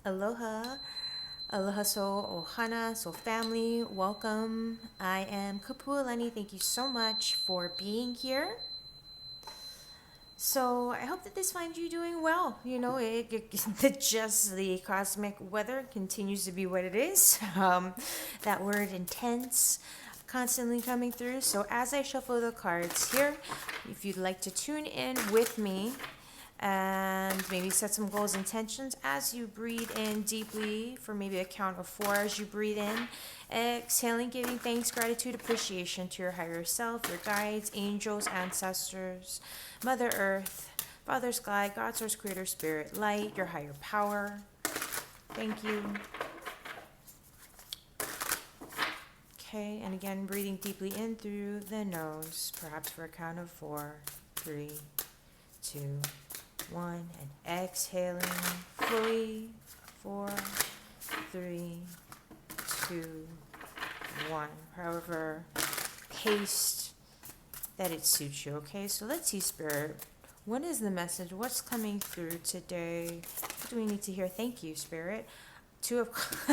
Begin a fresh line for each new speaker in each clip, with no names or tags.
Aloha, aloha soul, ohana, soul family, welcome. I am Kapualani. Thank you so much for being here. So I hope that this finds you doing well. Just the cosmic weather continues to be what it is. That word intense constantly coming through. So as I shuffle the cards here, if you'd like to tune in with me, and maybe set some goals, intentions as you breathe in deeply for maybe a count of 4 as you breathe in. Exhaling, giving thanks, gratitude, appreciation to your higher self, your guides, angels, ancestors, Mother Earth, Father Sky, God Source, Creator, Spirit, Light, your higher power. Thank you. Okay, and again, breathing deeply in through the nose, perhaps for a count of 4, 3, 2, 1, and exhaling fully. 4, 3, 2, 1. However paced that it suits you. Okay, so let's see, Spirit. What is the message? What's coming through today? What do we need to hear? Thank you, Spirit. Two of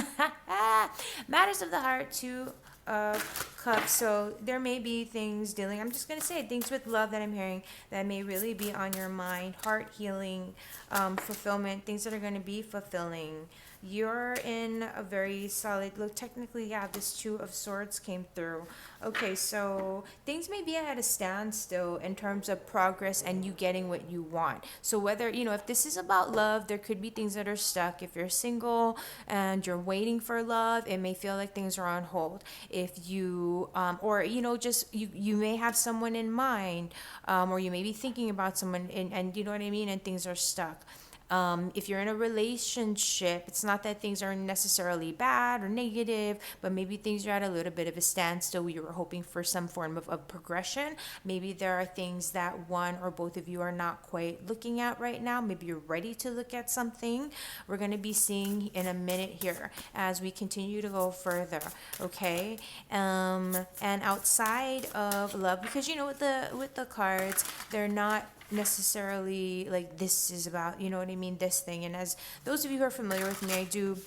matters of the heart. Two of cups. So there may be things dealing. I'm just gonna say things with love that I'm hearing that may really be on your mind. Heart healing, fulfillment. Things that are gonna be fulfilling. You're in a very solid look. Technically, yeah, this Two of Swords came through. Okay, so things may be at a standstill in terms of progress and you getting what you want. So whether, if this is about love, there could be things that are stuck. If you're single and you're waiting for love, it may feel like things are on hold. If you, or, just you may have someone in mind, or you may be thinking about someone and you know what I mean, and things are stuck. If you're in a relationship, it's not that things are necessarily bad or negative, but maybe things are at a little bit of a standstill. You were hoping for some form of progression. Maybe there are things that one or both of you are not quite looking at right now. Maybe you're ready to look at something. We're going to be seeing in a minute here as we continue to go further. Okay. And outside of love, because with the cards, they're not necessarily like this is about, you know what I mean, this thing. And as those of you who are familiar with me, I do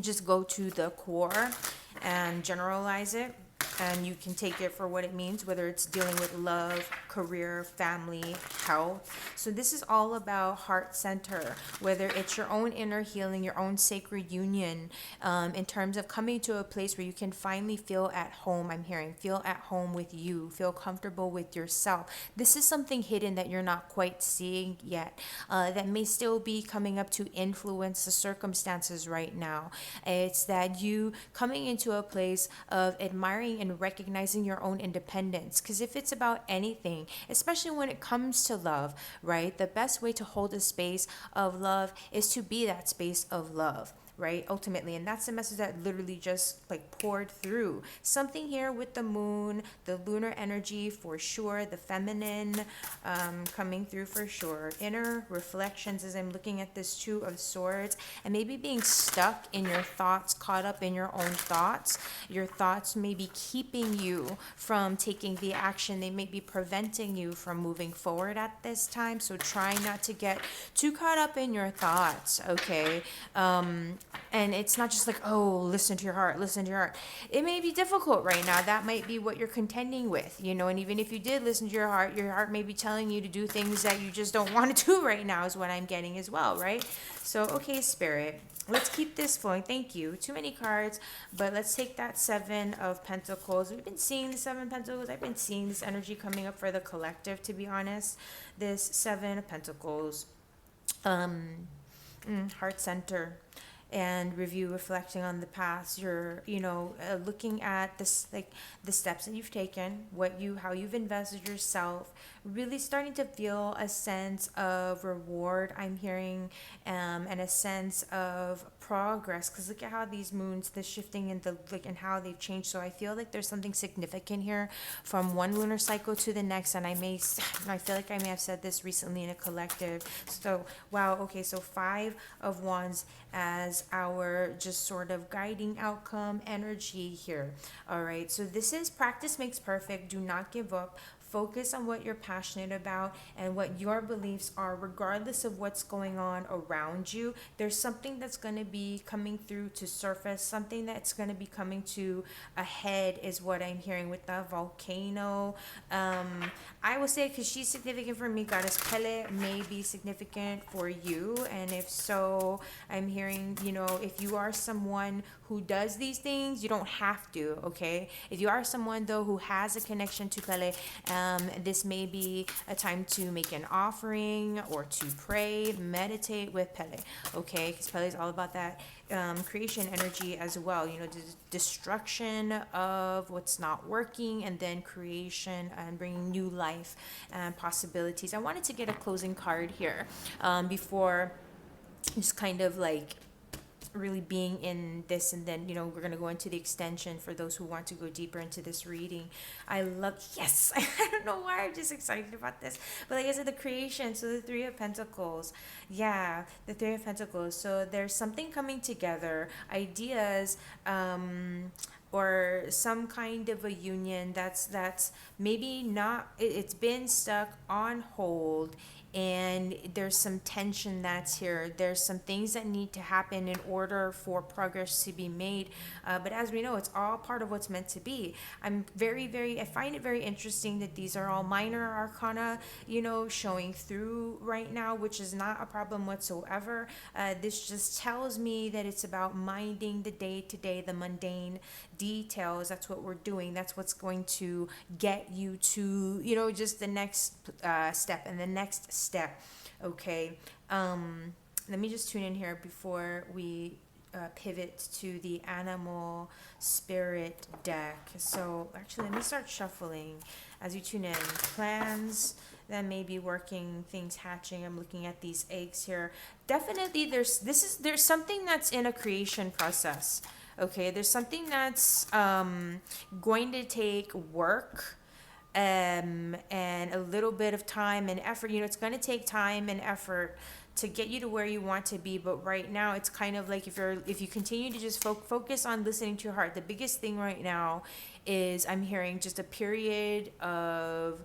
just go to the core and generalize it, and you can take it for what it means, whether it's dealing with love, career, family, health. So this is all about heart center, whether it's your own inner healing, your own sacred union, in terms of coming to a place where you can finally feel at home. I'm hearing feel at home with you, feel comfortable with yourself. This is something hidden that you're not quite seeing yet, that may still be coming up to influence the circumstances right now. It's that you coming into a place of admiring and recognizing your own independence. Because if it's about anything, especially when it comes to love, right, the best way to hold a space of love is to be that space of love, right, ultimately. And that's the message that literally just like poured through. Something here with the moon, the lunar energy for sure, the feminine, coming through for sure. Inner reflections as I'm looking at this Two of Swords, and maybe being stuck in your thoughts, caught up in your own thoughts. Your thoughts may be keeping you from taking the action. They may be preventing you from moving forward at this time. So try not to get too caught up in your thoughts, okay? And it's not just like, oh, listen to your heart, listen to your heart. It may be difficult right now. That might be what you're contending with, and even if you did listen to your heart may be telling you to do things that you just don't want to do right now, is what I'm getting as well, right? So, okay, Spirit, let's keep this flowing. Thank you. Too many cards, but let's take that Seven of Pentacles. We've been seeing the Seven of Pentacles. I've been seeing this energy coming up for the collective, to be honest. This Seven of Pentacles, heart center, and review, reflecting on the past. You're looking at this, like the steps that you've taken, how you've invested yourself, really starting to feel a sense of reward, I'm hearing, and a sense of progress. Because look at how these moons, the shifting and the like, and how they've changed. So I feel like there's something significant here from one lunar cycle to the next. And I feel like I may have said this recently in a collective. So wow, okay, so Five of Wands as our just sort of guiding outcome energy here. All right, so this is practice makes perfect. Do not give up. focus on what you're passionate about and what your beliefs are, regardless of what's going on around you. There's something that's going to be coming through to surface, something that's going to be coming to a head, is what I'm hearing with the volcano. I will say, because she's significant for me, Goddess Pele may be significant for you. And if so, I'm hearing, if you are someone who does these things, you don't have to, okay? If you are someone, though, who has a connection to Pele, this may be a time to make an offering or to pray, meditate with Pele, okay? Because Pele is all about that creation energy as well, destruction of what's not working, and then creation and bringing new life and possibilities. I wanted to get a closing card here before just kind of like really being in this, and then we're going to go into the extension for those who want to go deeper into this reading. Yes, I don't know why I'm just excited about this, but like I said, the creation. So the Three of Pentacles, yeah, the Three of Pentacles. So there's something coming together, ideas, or some kind of a union that's maybe not, it's been stuck on hold, and there's some tension that's here. There's some things that need to happen in order for progress to be made. But as we know, it's all part of what's meant to be. I find it very interesting that these are all minor arcana, showing through right now, which is not a problem whatsoever. This just tells me that it's about minding the day to day, the mundane details. That's what we're doing. That's what's going to get you to, just the next step and the next step. Okay. Let me just tune in here before we pivot to the animal spirit deck. So actually, let me start shuffling as you tune in. Plans that may be working, things hatching. I'm looking at these eggs here. Definitely there's something that's in a creation process. Okay, there's something that's going to take work and a little bit of time and effort. It's going to take time and effort to get you to where you want to be. But right now, it's kind of like if you continue to just focus on listening to your heart. The biggest thing right now is I'm hearing just a period of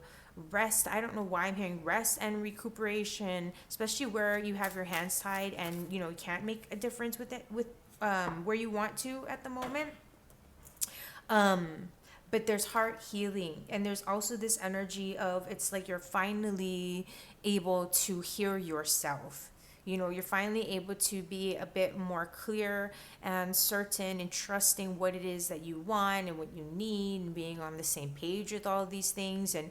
rest. I don't know why I'm hearing rest and recuperation, especially where you have your hands tied and you can't make a difference with it where you want to at the moment. But there's heart healing, and there's also this energy of, it's like you're finally able to hear yourself. You're finally able to be a bit more clear and certain and trusting what it is that you want and what you need, and being on the same page with all these things. And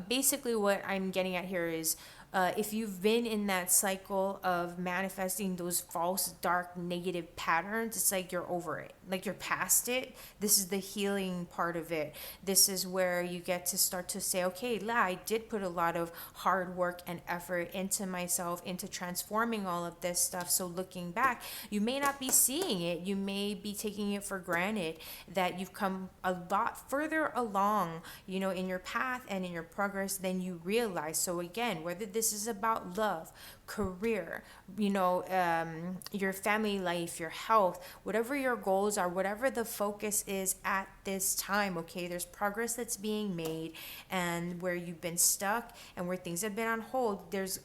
basically what I'm getting at here is, if you've been in that cycle of manifesting those false, dark, negative patterns, it's like you're over it. Like you're past it. This is the healing part of it. This is where you get to start to say, okay, I did put a lot of hard work and effort into myself, into transforming all of this stuff. So looking back, you may not be seeing it. You may be taking it for granted that you've come a lot further along, in your path and in your progress than you realize. So again, whether this is about love, career, your family life, your health, whatever your goals are, whatever the focus is at this time, okay, there's progress that's being made. And where you've been stuck and where things have been on hold, it's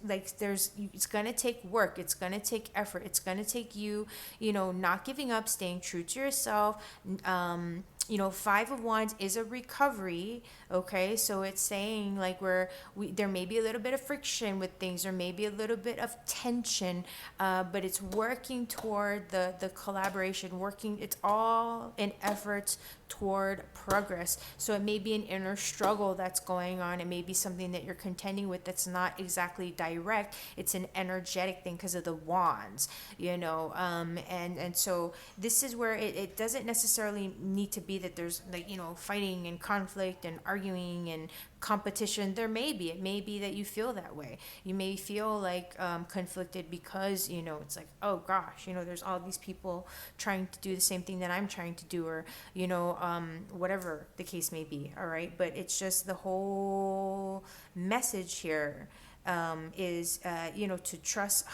going to take work, it's going to take effort, it's going to take you, not giving up, staying true to yourself. Five of Wands is a recovery, okay? So it's saying like there may be a little bit of friction with things, or maybe a little bit of tension, but it's working toward the collaboration, it's all an effort toward progress. So it may be an inner struggle that's going on. It may be something that you're contending with that's not exactly direct. It's an energetic thing because of the wands, and so this is where it doesn't necessarily need to be that there's fighting and conflict and arguing and competition. It may be that you feel that way. You may feel like conflicted because it's like, oh gosh, there's all these people trying to do the same thing that I'm trying to do, or whatever the case may be. All right, but it's just the whole message here is to trust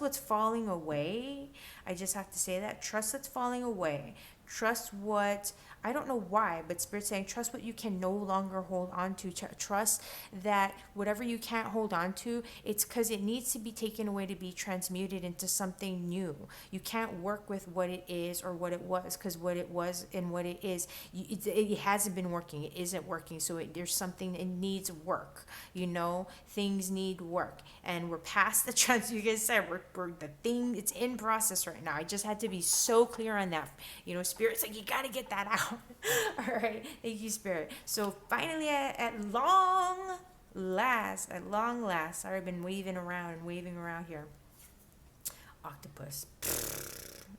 what's falling away. I just have to say that, trust what's falling away. Trust what, I don't know why, but Spirit's saying trust what you can no longer hold on to. Trust that whatever you can't hold on to, it's because it needs to be taken away to be transmuted into something new. You can't work with what it is or what it was, because what it was and what it is, it hasn't been working. It isn't working. So there's something that needs work. Things need work, and we're past the trans. You guys said we're the thing. It's in process right now. I just had to be so clear on that. Spirit's like, you got to get that out. All right, thank you, Spirit. So finally, at long last, sorry, I've been waving around here. Octopus,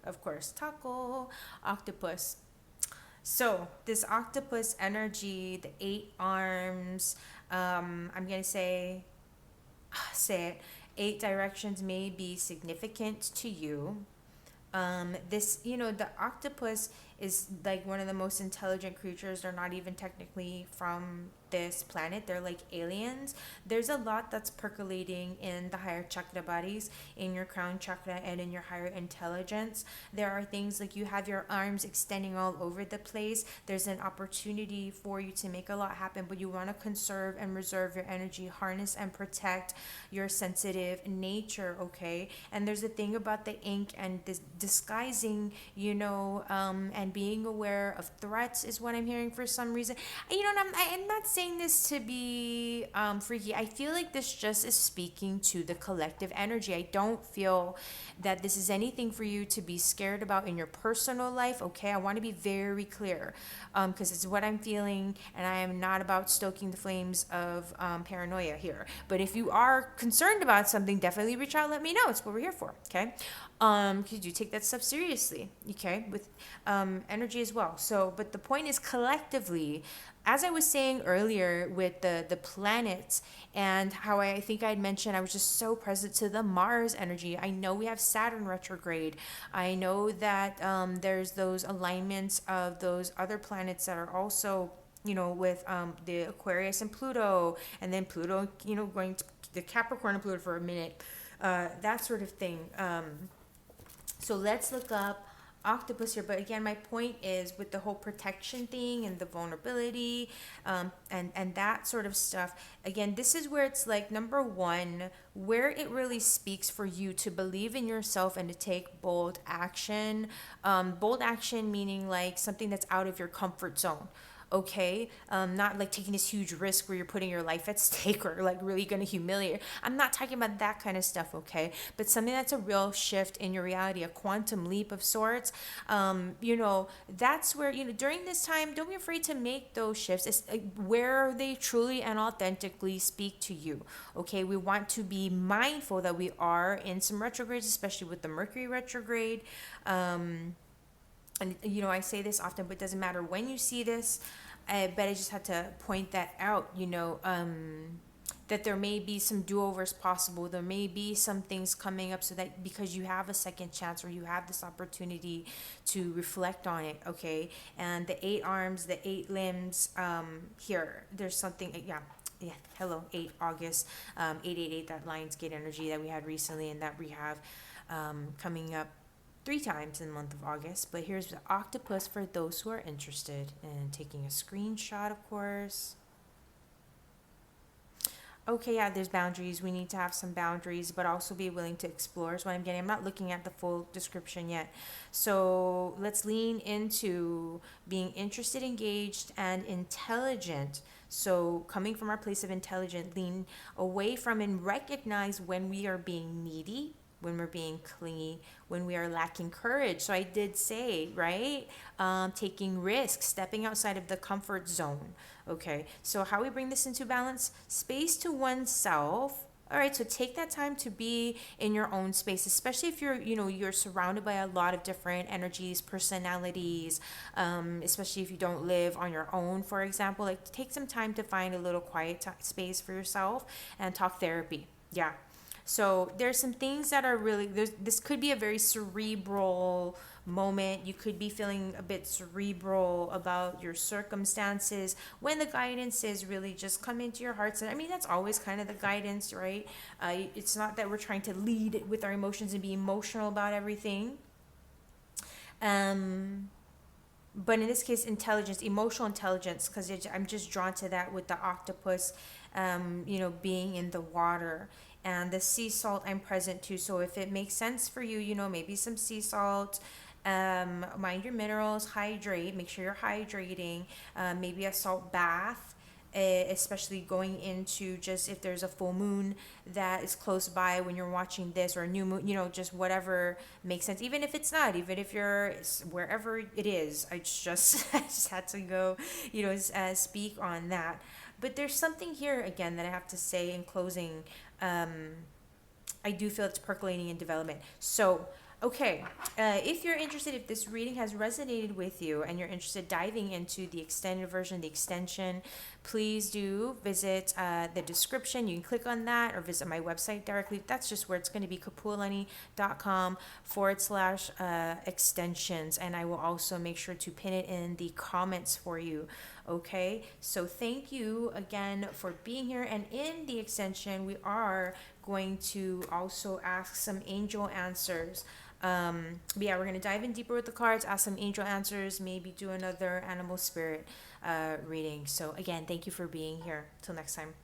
of course, taco, octopus. So this octopus energy, the 8 arms, I'm gonna say it. 8 directions may be significant to you. The octopus is like one of the most intelligent creatures. They're not even technically from this planet. They're like aliens. There's a lot that's percolating in the higher chakra bodies, in your crown chakra and in your higher intelligence. There are things like you have your arms extending all over the place. There's an opportunity for you to make a lot happen, but you want to conserve and reserve your energy, harness and protect your sensitive nature, okay? And there's a thing about the ink and this disguising, and being aware of threats is what I'm hearing for some reason. I'm not saying this to be freaky. I feel like this just is speaking to the collective energy. I don't feel that this is anything for you to be scared about in your personal life, okay? I want to be very clear, because it's what I'm feeling, and I am not about stoking the flames of paranoia here. But if you are concerned about something, definitely reach out, let me know. It's what we're here for, okay? Because you take that stuff seriously, okay, with energy as well. So, but the point is, collectively, as I was saying earlier with the planets, and how I think I'd mentioned, I was just so present to the Mars energy. I know we have Saturn retrograde. I know that there's those alignments of those other planets that are also, with the Aquarius and Pluto, and then Pluto, going to the Capricorn and Pluto for a minute, that sort of thing. So let's look up octopus here. But again, my point is with the whole protection thing and the vulnerability, and that sort of stuff. Again, this is where it's like, number one, where it really speaks for you to believe in yourself and to take bold action. Bold action meaning like something that's out of your comfort zone. Okay, not like taking this huge risk where you're putting your life at stake or like really going to humiliate. I'm not talking about that kind of stuff, okay? But something that's a real shift in your reality, a quantum leap of sorts. That's where, during this time, don't be afraid to make those shifts. It's where they truly and authentically speak to you, okay? We want to be mindful that we are in some retrogrades, especially with the Mercury retrograde. And I say this often, but it doesn't matter when you see this. But I just had to point that out, that there may be some do-overs possible. There may be some things coming up, so that because you have a second chance or you have this opportunity to reflect on it, okay? And the 8 arms, the 8 limbs, here, there's something, hello, 8 August, 888, that Lionsgate energy that we had recently and that we have coming up 3 times in the month of August. But here's the octopus for those who are interested in taking a screenshot, of course. Okay, yeah, there's boundaries. We need to have some boundaries, but also be willing to explore is what I'm getting. I'm not looking at the full description yet. So let's lean into being interested, engaged, and intelligent. So coming from our place of intelligence, lean away from and recognize when we are being needy, when we're being clingy, when we are lacking courage. So I did say, right? Taking risks, stepping outside of the comfort zone. Okay, so how we bring this into balance? Space to oneself. All right, so take that time to be in your own space, especially if you're surrounded by a lot of different energies, personalities, especially if you don't live on your own, for example. Like, take some time to find a little quiet space for yourself and talk therapy. Yeah. So there's some things that are really, this could be a very cerebral moment. You could be feeling a bit cerebral about your circumstances, when the guidance is really just come into your hearts. And I mean, that's always kind of the guidance, right? It's not that we're trying to lead with our emotions and be emotional about everything. but in this case, intelligence, emotional intelligence, because I'm just drawn to that with the octopus, being in the water. And the sea salt I'm present to. So if it makes sense for you, maybe some sea salt. Mind your minerals, hydrate, make sure you're hydrating. Maybe a salt bath, especially going into, just if there's a full moon that is close by when you're watching this, or a new moon, just whatever makes sense. Even if it's not, even if you're wherever it is, I just I just had to go, speak on that. But there's something here again that I have to say in closing. I do feel it's percolating in development. So, okay, if you're interested, if this reading has resonated with you and you're interested diving into the extended version, the extension, please do visit the description. You can click on that or visit my website directly. That's just where it's going to be, kapualani.com/extensions. And I will also make sure to pin it in the comments for you. Okay, so thank you again for being here. And in the extension, we are going to also ask some angel answers. But yeah, we're going to dive in deeper with the cards, ask some angel answers, maybe do another animal spirit reading. So again, thank you for being here. Till next time.